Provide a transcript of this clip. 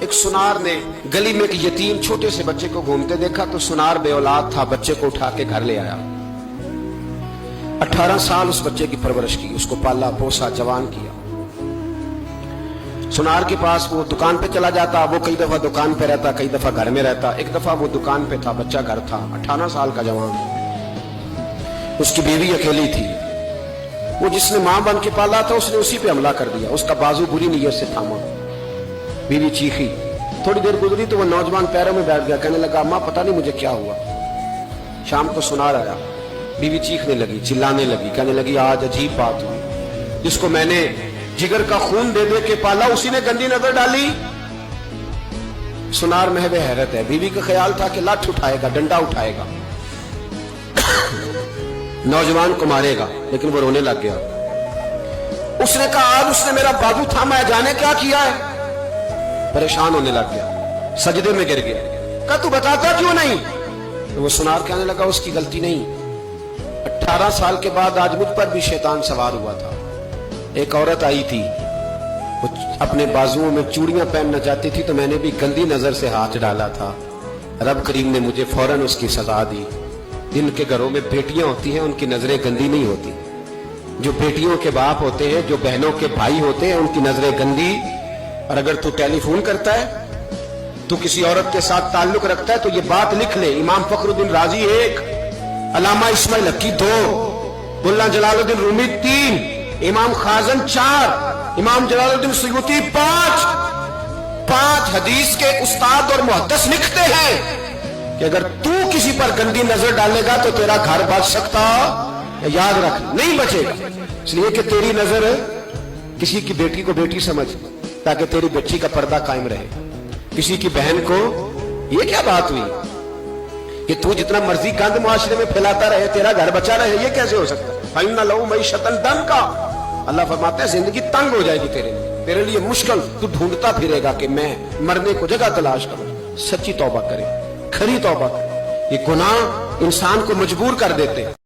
ایک سنار نے گلی میں ایک یتیم چھوٹے سے بچے کو گھومتے دیکھا تو سنار بے اولاد تھا، بچے کو اٹھا کے گھر لے آیا۔ 18 سال اس بچے کی پرورش کی، اس کو پالا پوسا جوان کیا۔ سنار کے پاس وہ دکان پہ چلا جاتا، وہ کئی دفعہ دکان پہ رہتا، کئی دفعہ گھر میں رہتا۔ ایک دفعہ وہ دکان پہ تھا، بچہ گھر تھا، 18 سال کا جوان، اس کی بیوی اکیلی تھی۔ وہ جس نے ماں بن کے پالا تھا اس نے اسی پہ حملہ کر دیا، اس کا بازو بری نیت سے تھاما، بیوی چیخی۔ تھوڑی دیر گزری تو وہ نوجوان پیروں میں بیٹھ گیا، کہنے لگا ماں پتہ نہیں مجھے کیا ہوا۔ شام کو سنار آیا، بیوی چیخنے لگی، چلانے لگی، کہنے لگی آج عجیب بات ہوئی، جس کو میں نے جگر کا خون دے دے کے پالا اسی نے گندی نظر ڈالی۔ سنار محو حیرت ہے، بیوی کا خیال تھا کہ لاٹھ اٹھائے گا، ڈنڈا اٹھائے گا، نوجوان کو مارے گا، لیکن وہ رونے لگ گیا۔ اس نے کہا آج اس نے میرا بازو تھاما ہے، جانے کیا کیا ہے؟ پریشان ہونے لگ گیا، سجدے میں گر گیا، کہا تو بتاتا کیوں نہیں؟ تو وہ سنار کہنے لگا اس کی غلطی نہیں، 18 سال کے بعد آج مجھ پر بھی شیطان سوار ہوا تھا۔ ایک عورت آئی تھی، وہ اپنے بازوؤں میں چوڑیاں پہننا چاہتی تھی تو میں نے بھی گندی نظر سے ہاتھ ڈالا تھا، رب کریم نے مجھے فوراً اس کی سزا دی۔ جن کے گھروں میں بیٹیاں ہوتی ہیں ان کی نظریں گندی نہیں ہوتی، جو بیٹیوں کے باپ ہوتے ہیں، جو بہنوں کے بھائی ہوتے ہیں، ان کی نظریں گندی۔ اور اگر تو ٹیلی فون کرتا ہے، تو کسی عورت کے ساتھ تعلق رکھتا ہے تو یہ بات لکھ لے، امام فخر الدین رازی 1، علامہ اسماعیل حقی 2، ملا جلال الدین رومی 3، امام خازن 4، امام جلال الدین سیوطی 5 حدیث کے استاد اور محدث لکھتے ہیں کہ اگر تو کسی پر گندی نظر ڈالے گا تو تیرا گھر بچ سکتا، یاد رکھ نہیں بچے گا، اس لیے کہ تیری نظر کسی کی بیٹی کو بیٹی سمجھ تاکہ تیری بچی کا پردہ قائم رہے، کسی کی بہن کو۔ یہ کیا بات ہوئی کہ تو جتنا مرضی گند معاشرے میں پھیلاتا رہے تیرا گھر بچا رہے؟ یہ کیسے ہو سکتا ہے؟ فَإِنَّ لَهُ مَعِيشَةً ضَنْكَ، اللہ فرماتا ہے زندگی تنگ ہو جائے گی تیرے لیے مشکل، تو ڈھونڈتا پھرے گا کہ میں مرنے کو جگہ تلاش کروں۔ سچی توبہ کرے، کھری توبہ کرے، یہ گناہ انسان کو مجبور کر دیتے ہیں۔